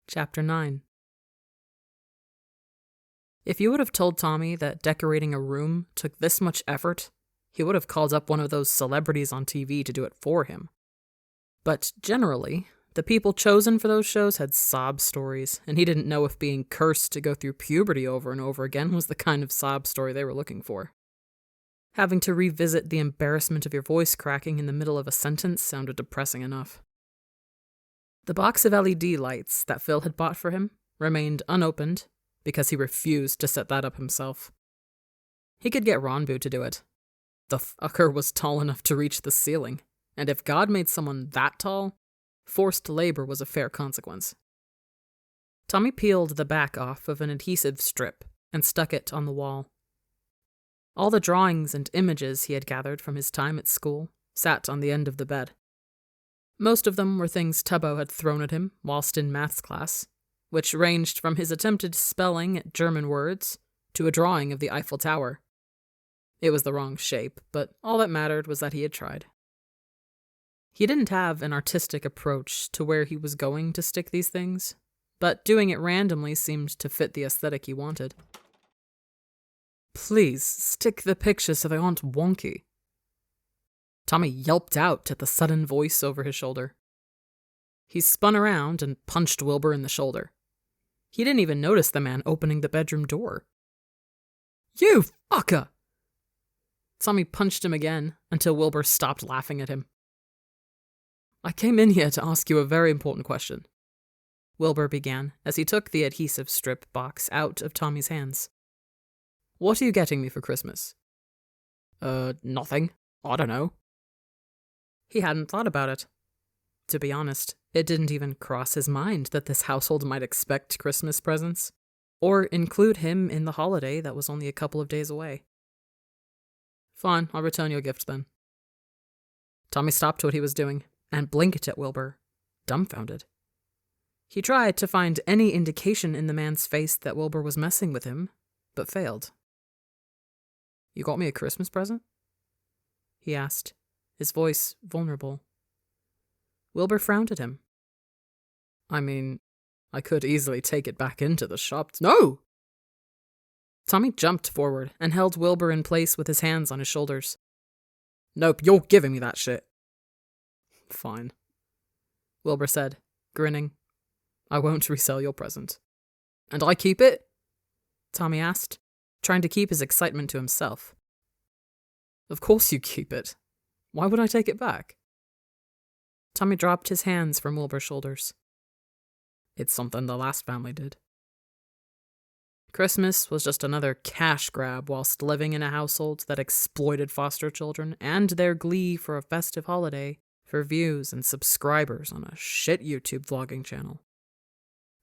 Chapter 9. If you would have told Tommy that decorating a room took this much effort, he would have called up one of those celebrities on TV to do it for him. But generally, the people chosen for those shows had sob stories, and he didn't know if being cursed to go through puberty over and over again was the kind of sob story they were looking for. Having to revisit the embarrassment of your voice cracking in the middle of a sentence sounded depressing enough. The box of LED lights that Phil had bought for him remained unopened because he refused to set that up himself. He could get Ronbu to do it. The fucker was tall enough to reach the ceiling, and if God made someone that tall, forced labor was a fair consequence. Tommy peeled the back off of an adhesive strip and stuck it on the wall. All the drawings and images he had gathered from his time at school sat on the end of the bed. Most of them were things Tubbo had thrown at him whilst in maths class, which ranged from his attempted spelling at German words to a drawing of the Eiffel Tower. It was the wrong shape, but all that mattered was that he had tried. He didn't have an artistic approach to where he was going to stick these things, but doing it randomly seemed to fit the aesthetic he wanted. "Please, stick the pictures so they aren't wonky." Tommy yelped out at the sudden voice over his shoulder. He spun around and punched Wilbur in the shoulder. He didn't even notice the man opening the bedroom door. "You fucker!" Tommy punched him again until Wilbur stopped laughing at him. "I came in here to ask you a very important question," Wilbur began as he took the adhesive strip box out of Tommy's hands. "What are you getting me for Christmas?" Nothing. I don't know." He hadn't thought about it. To be honest, it didn't even cross his mind that this household might expect Christmas presents, or include him in the holiday that was only a couple of days away. "Fine, I'll return your gift then." Tommy stopped what he was doing and blinked at Wilbur, dumbfounded. He tried to find any indication in the man's face that Wilbur was messing with him, but failed. "You got me a Christmas present?" he asked, his voice vulnerable. Wilbur frowned at him. "I mean, I could easily take it back into the shop." "No!" Tommy jumped forward and held Wilbur in place with his hands on his shoulders. "Nope, you're giving me that shit." "Fine," Wilbur said, grinning. "I won't resell your present." "And I keep it?" Tommy asked, trying to keep his excitement to himself. "Of course you keep it. Why would I take it back?" Tommy dropped his hands from Wilbur's shoulders. "It's something the last family did." Christmas was just another cash grab whilst living in a household that exploited foster children and their glee for a festive holiday for views and subscribers on a shit YouTube vlogging channel.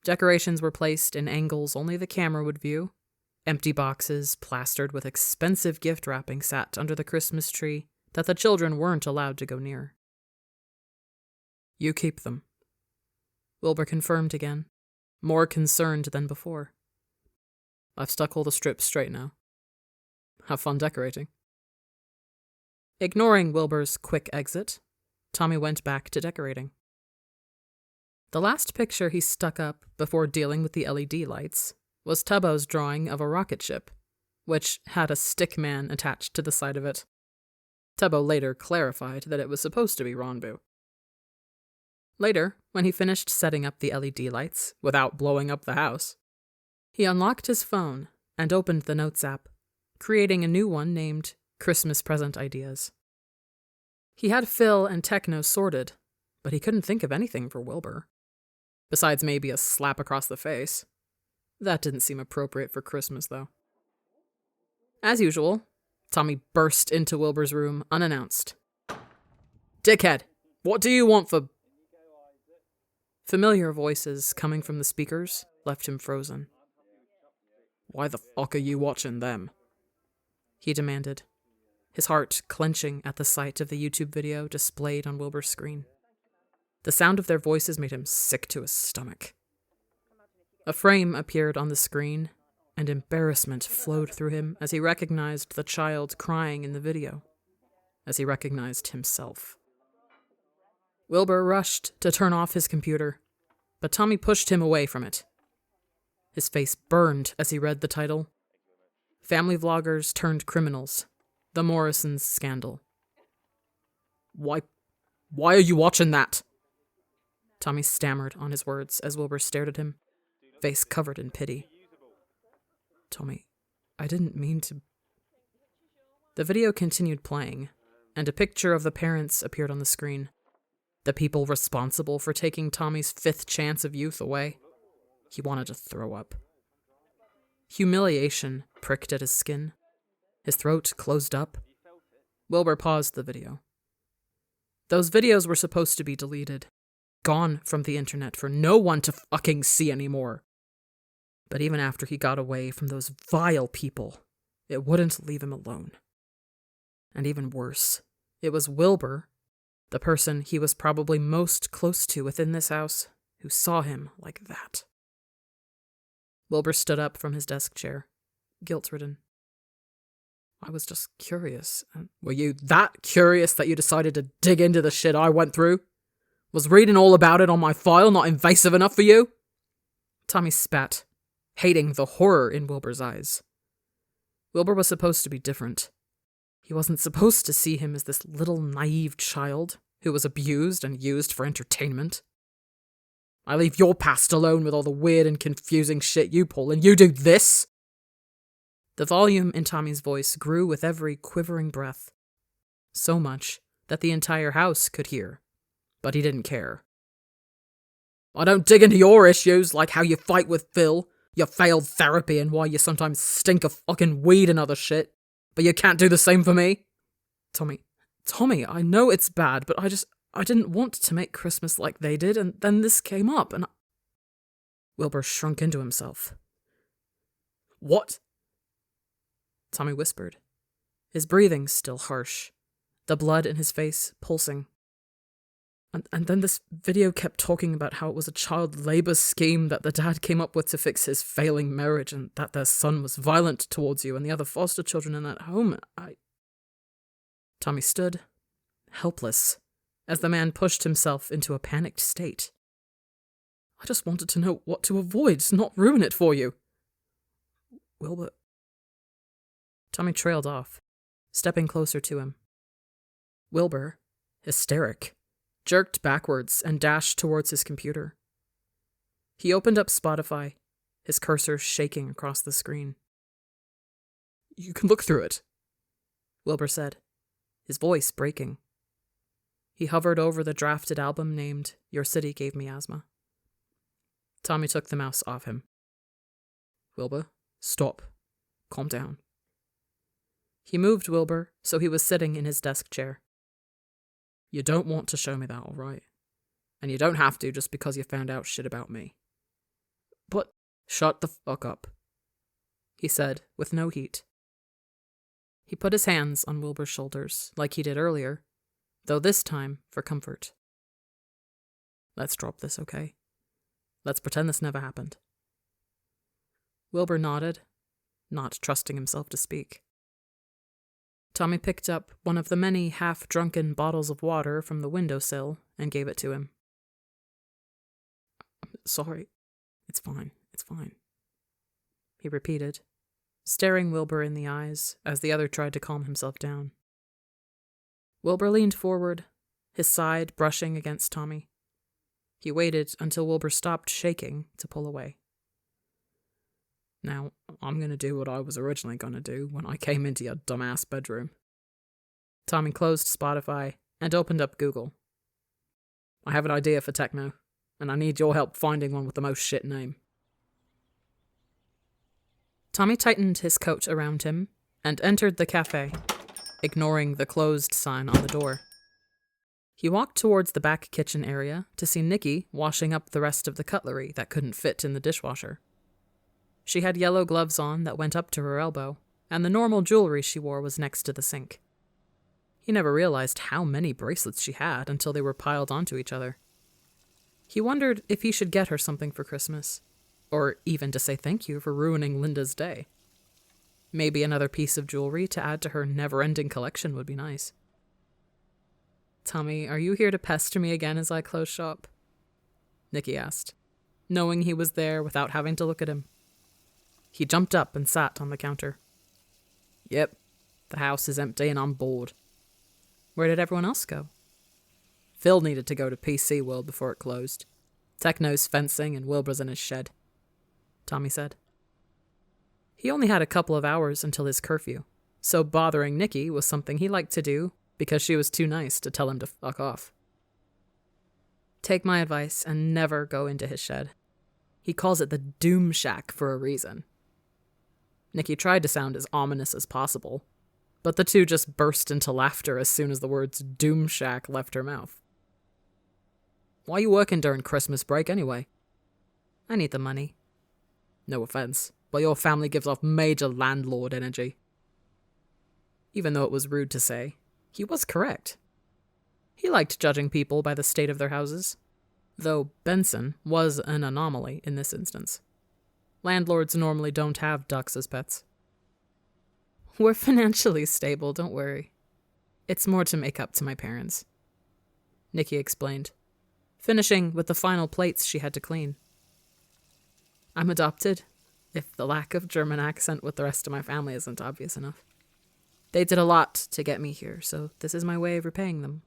Decorations were placed in angles only the camera would view. Empty boxes plastered with expensive gift wrapping sat under the Christmas tree that the children weren't allowed to go near. "You keep them," Wilbur confirmed again, more concerned than before. "I've stuck all the strips straight now. Have fun decorating." Ignoring Wilbur's quick exit, Tommy went back to decorating. The last picture he stuck up before dealing with the LED lights was Tubbo's drawing of a rocket ship, which had a stick man attached to the side of it. Tubbo later clarified that it was supposed to be Ronbu. Later, when he finished setting up the LED lights without blowing up the house, he unlocked his phone and opened the Notes app, creating a new one named Christmas Present Ideas. He had Phil and Techno sorted, but he couldn't think of anything for Wilbur. Besides maybe a slap across the face. That didn't seem appropriate for Christmas, though. As usual, Tommy burst into Wilbur's room unannounced. "Dickhead, what do you want for—" Familiar voices coming from the speakers left him frozen. "Why the fuck are you watching them?" he demanded, his heart clenching at the sight of the YouTube video displayed on Wilbur's screen. The sound of their voices made him sick to his stomach. A frame appeared on the screen, and embarrassment flowed through him as he recognized the child crying in the video, as he recognized himself. Wilbur rushed to turn off his computer, but Tommy pushed him away from it. His face burned as he read the title. Family Vloggers Turned Criminals. The Morrisons Scandal. Why are you watching that? Tommy stammered on his words as Wilbur stared at him, face covered in pity. Tommy, I didn't mean to... The video continued playing, and a picture of the parents appeared on the screen. The people responsible for taking Tommy's 5th chance of youth away. He wanted to throw up. Humiliation pricked at his skin. His throat closed up. Wilbur paused the video. Those videos were supposed to be deleted, gone from the internet for no one to fucking see anymore. But even after he got away from those vile people, it wouldn't leave him alone. And even worse, it was Wilbur, the person he was probably most close to within this house, who saw him like that. Wilbur stood up from his desk chair, guilt-ridden. I was just curious. Were you that curious that you decided to dig into the shit I went through? Was reading all about it on my file not invasive enough for you? Tommy spat, hating the horror in Wilbur's eyes. Wilbur was supposed to be different. He wasn't supposed to see him as this little naive child who was abused and used for entertainment. I leave your past alone with all the weird and confusing shit you pull, and you do this? The volume in Tommy's voice grew with every quivering breath. So much that the entire house could hear, but he didn't care. I don't dig into your issues, like how you fight with Phil, your failed therapy, and why you sometimes stink of fucking weed and other shit, but you can't do the same for me? Tommy, I know it's bad, but I didn't want to make Christmas like they did, and then this came up, and Wilbur shrunk into himself. What? Tommy whispered, his breathing still harsh, the blood in his face pulsing. And then this video kept talking about how it was a child labor scheme that the dad came up with to fix his failing marriage, and that their son was violent towards you and the other foster children in that home. Tommy stood, helpless, as the man pushed himself into a panicked state. I just wanted to know what to avoid, not ruin it for you. Wilbur... Tommy trailed off, stepping closer to him. Wilbur, hysteric, jerked backwards and dashed towards his computer. He opened up Spotify, his cursor shaking across the screen. You can look through it, Wilbur said, his voice breaking. He hovered over the drafted album named Your City Gave Me Asthma. Tommy took the mouse off him. Wilbur, stop. Calm down. He moved Wilbur so he was sitting in his desk chair. You don't want to show me that, all right? And you don't have to just because you found out shit about me. But shut the fuck up, he said with no heat. He put his hands on Wilbur's shoulders like he did earlier, though this time for comfort. Let's drop this, okay? Let's pretend this never happened. Wilbur nodded, not trusting himself to speak. Tommy picked up one of the many half-drunken bottles of water from the windowsill and gave it to him. I'm sorry. It's fine. It's fine. He repeated, staring Wilbur in the eyes as the other tried to calm himself down. Wilbur leaned forward, his side brushing against Tommy. He waited until Wilbur stopped shaking to pull away. Now, I'm going to do what I was originally going to do when I came into your dumbass bedroom. Tommy closed Spotify and opened up Google. I have an idea for techno, and I need your help finding one with the most shit name. Tommy tightened his coat around him and entered the cafe, ignoring the closed sign on the door. He walked towards the back kitchen area to see Nikki washing up the rest of the cutlery that couldn't fit in the dishwasher. She had yellow gloves on that went up to her elbow, and the normal jewelry she wore was next to the sink. He never realized how many bracelets she had until they were piled onto each other. He wondered if he should get her something for Christmas, or even to say thank you for ruining Linda's day. Maybe another piece of jewelry to add to her never-ending collection would be nice. Tommy, are you here to pester me again as I close shop? Nikki asked, knowing he was there without having to look at him. He jumped up and sat on the counter. Yep, the house is empty and I'm bored. Where did everyone else go? Phil needed to go to PC World before it closed. Techno's fencing and Wilbur's in his shed, Tommy said. He only had a couple of hours until his curfew, so bothering Nikki was something he liked to do because she was too nice to tell him to fuck off. Take my advice and never go into his shed. He calls it the Doom Shack for a reason. Nikki tried to sound as ominous as possible, but the two just burst into laughter as soon as the words Doom Shack left her mouth. Why are you working during Christmas break anyway? I need the money. No offense, but your family gives off major landlord energy. Even though it was rude to say, he was correct. He liked judging people by the state of their houses, though Benson was an anomaly in this instance. Landlords normally don't have ducks as pets. We're financially stable, don't worry. It's more to make up to my parents, Nikki explained, finishing with the final plates she had to clean. I'm adopted, if the lack of German accent with the rest of my family isn't obvious enough. They did a lot to get me here, so this is my way of repaying them.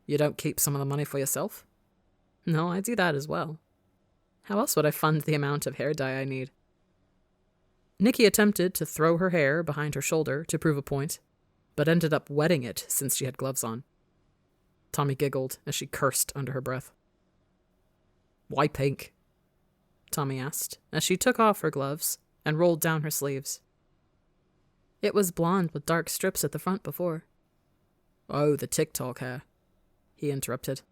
You don't keep some of the money for yourself? No, I do that as well. How else would I fund the amount of hair dye I need? Nikki attempted to throw her hair behind her shoulder to prove a point, but ended up wetting it since she had gloves on. Tommy giggled as she cursed under her breath. Why pink? Tommy asked as she took off her gloves and rolled down her sleeves. It was blonde with dark strips at the front before. Oh, the TikTok hair, he interrupted.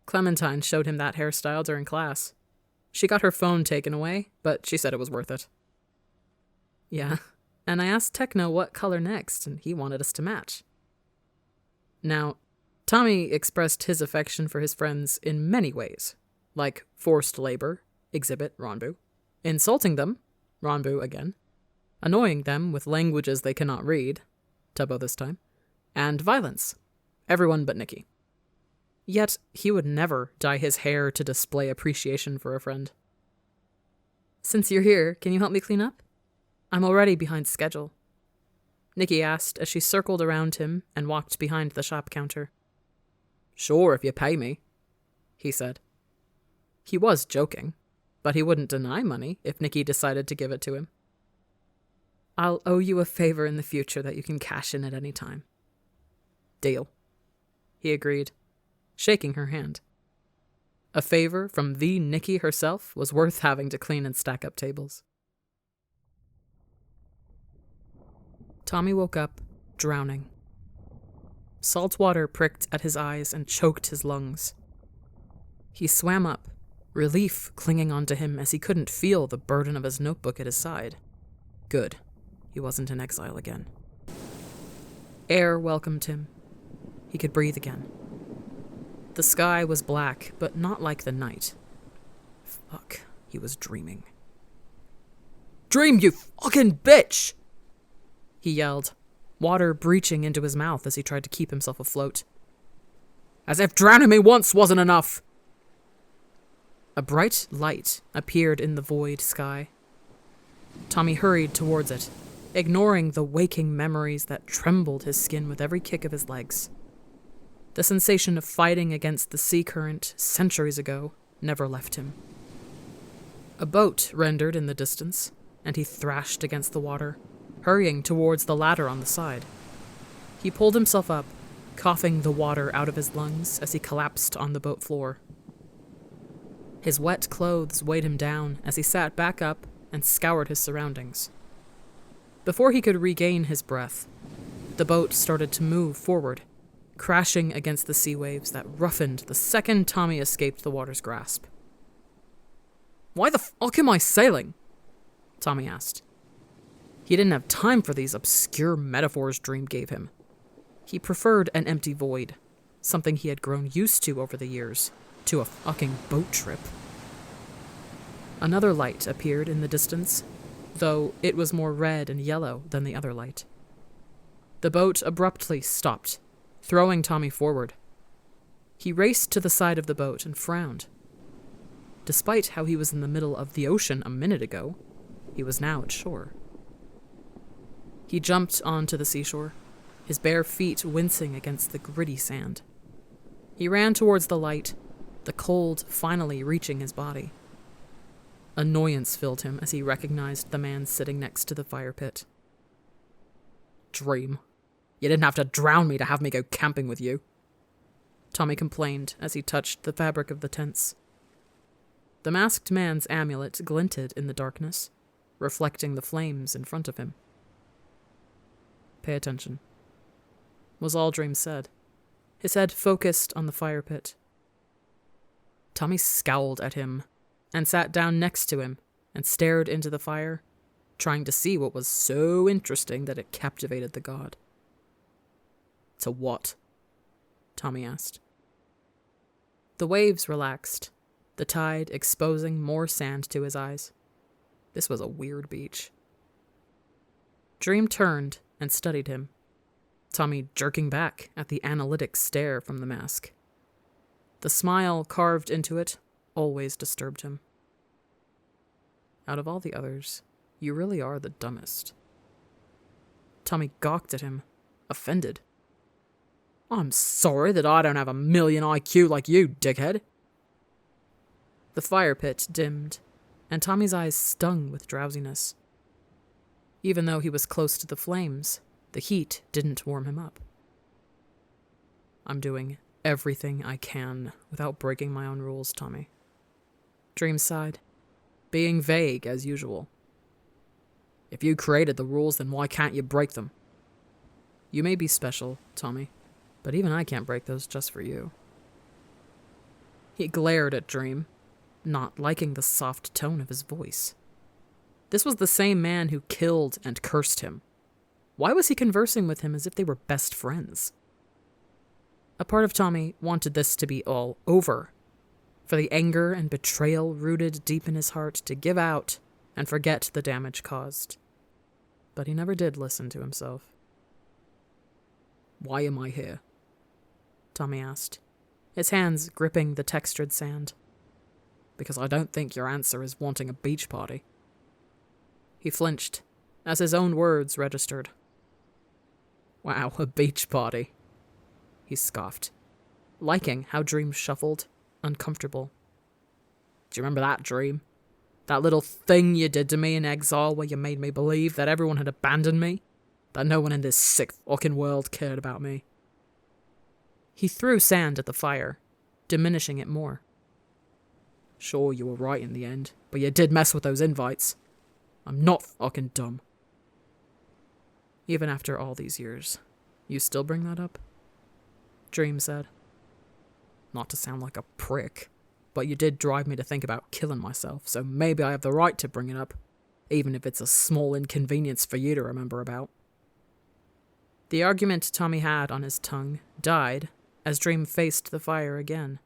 Clementine showed him that hairstyle during class. She got her phone taken away, but she said it was worth it. Yeah, and I asked Techno what color next, and he wanted us to match. Now, Tommy expressed his affection for his friends in many ways, like forced labor, exhibit Ronbu, insulting them, Ronbu again, annoying them with languages they cannot read, Tubbo this time, and violence, everyone but Nikki. Yet, he would never dye his hair to display appreciation for a friend. Since you're here, can you help me clean up? I'm already behind schedule, Nikki asked as she circled around him and walked behind the shop counter. Sure, if you pay me, he said. He was joking, but he wouldn't deny money if Nikki decided to give it to him. I'll owe you a favor in the future that you can cash in at any time. Deal, he agreed, shaking her hand. A favor from the Nikki herself was worth having to clean and stack up tables. Tommy woke up, drowning. Salt water pricked at his eyes and choked his lungs. He swam up, relief clinging onto him as he couldn't feel the burden of his notebook at his side. Good, he wasn't in exile again. Air welcomed him. He could breathe again. The sky was black, but not like the night. Fuck, he was dreaming. Dream, you fucking bitch! He yelled, water breaching into his mouth as he tried to keep himself afloat. As if drowning me once wasn't enough! A bright light appeared in the void sky. Tommy hurried towards it, ignoring the waking memories that trembled his skin with every kick of his legs. The sensation of fighting against the sea current centuries ago never left him. A boat rendered in the distance, and he thrashed against the water, hurrying towards the ladder on the side. He pulled himself up, coughing the water out of his lungs as he collapsed on the boat floor. His wet clothes weighed him down as he sat back up and scoured his surroundings. Before he could regain his breath, the boat started to move forward, crashing against the sea waves that roughened the second Tommy escaped the water's grasp. Why the fuck am I sailing? Tommy asked. He didn't have time for these obscure metaphors Dream gave him. He preferred an empty void, something he had grown used to over the years, to a fucking boat trip. Another light appeared in the distance, though it was more red and yellow than the other light. The boat abruptly stopped, throwing Tommy forward. He raced to the side of the boat and frowned. Despite how he was in the middle of the ocean a minute ago, he was now at shore. He jumped onto the seashore, his bare feet wincing against the gritty sand. He ran towards the light, the cold finally reaching his body. Annoyance filled him as he recognized the man sitting next to the fire pit. "Dream. You didn't have to drown me to have me go camping with you," Tommy complained as he touched the fabric of the tents. The masked man's amulet glinted in the darkness, reflecting the flames in front of him. "Pay attention," was all Dream said, his head focused on the fire pit. Tommy scowled at him and sat down next to him and stared into the fire, trying to see what was so interesting that it captivated the god. "To what?" Tommy asked. The waves relaxed, the tide exposing more sand to his eyes. This was a weird beach. Dream turned and studied him, Tommy jerking back at the analytic stare from the mask. The smile carved into it always disturbed him. "Out of all the others, you really are the dumbest." Tommy gawked at him, offended. "I'm sorry that I don't have a million IQ like you, dickhead." The fire pit dimmed, and Tommy's eyes stung with drowsiness. Even though he was close to the flames, the heat didn't warm him up. "I'm doing everything I can without breaking my own rules, Tommy." Dream sighed, being vague as usual. "If you created the rules, then why can't you break them?" "You may be special, Tommy, but even I can't break those just for you." He glared at Dream, not liking the soft tone of his voice. This was the same man who killed and cursed him. Why was he conversing with him as if they were best friends? A part of Tommy wanted this to be all over, for the anger and betrayal rooted deep in his heart to give out and forget the damage caused. But he never did listen to himself. "Why am I here?" Tommy asked, his hands gripping the textured sand. "Because I don't think your answer is wanting a beach party." He flinched, as his own words registered. "Wow, a beach party," he scoffed, liking how Dream shuffled, uncomfortable. "Do you remember that, Dream? That little thing you did to me in exile where you made me believe that everyone had abandoned me? That no one in this sick fucking world cared about me?" He threw sand at the fire, diminishing it more. "Sure, you were right in the end, but you did mess with those invites. I'm not fucking dumb." "Even after all these years, you still bring that up?" Dream said. "Not to sound like a prick, but you did drive me to think about killing myself, so maybe I have the right to bring it up, even if it's a small inconvenience for you to remember about." The argument Tommy had on his tongue died as Dream faced the fire again.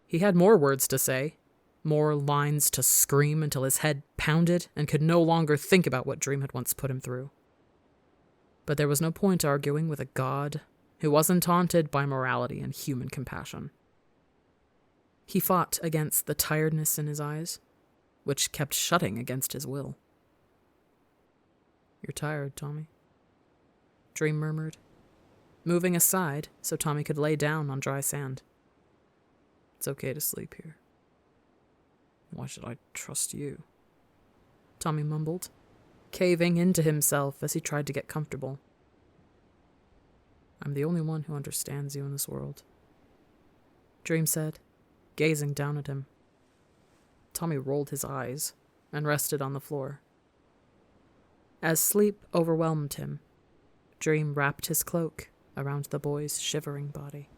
He had more words to say, more lines to scream until his head pounded and could no longer think about what Dream had once put him through. But there was no point arguing with a god who wasn't haunted by morality and human compassion. He fought against the tiredness in his eyes, which kept shutting against his will. "You're tired, Tommy," Dream murmured, moving aside so Tommy could lay down on dry sand. "It's okay to sleep here." "Why should I trust you?" Tommy mumbled, caving into himself as he tried to get comfortable. "I'm the only one who understands you in this world," Dream said, gazing down at him. Tommy rolled his eyes and rested on the floor. As sleep overwhelmed him, Dream wrapped his cloak around the boy's shivering body.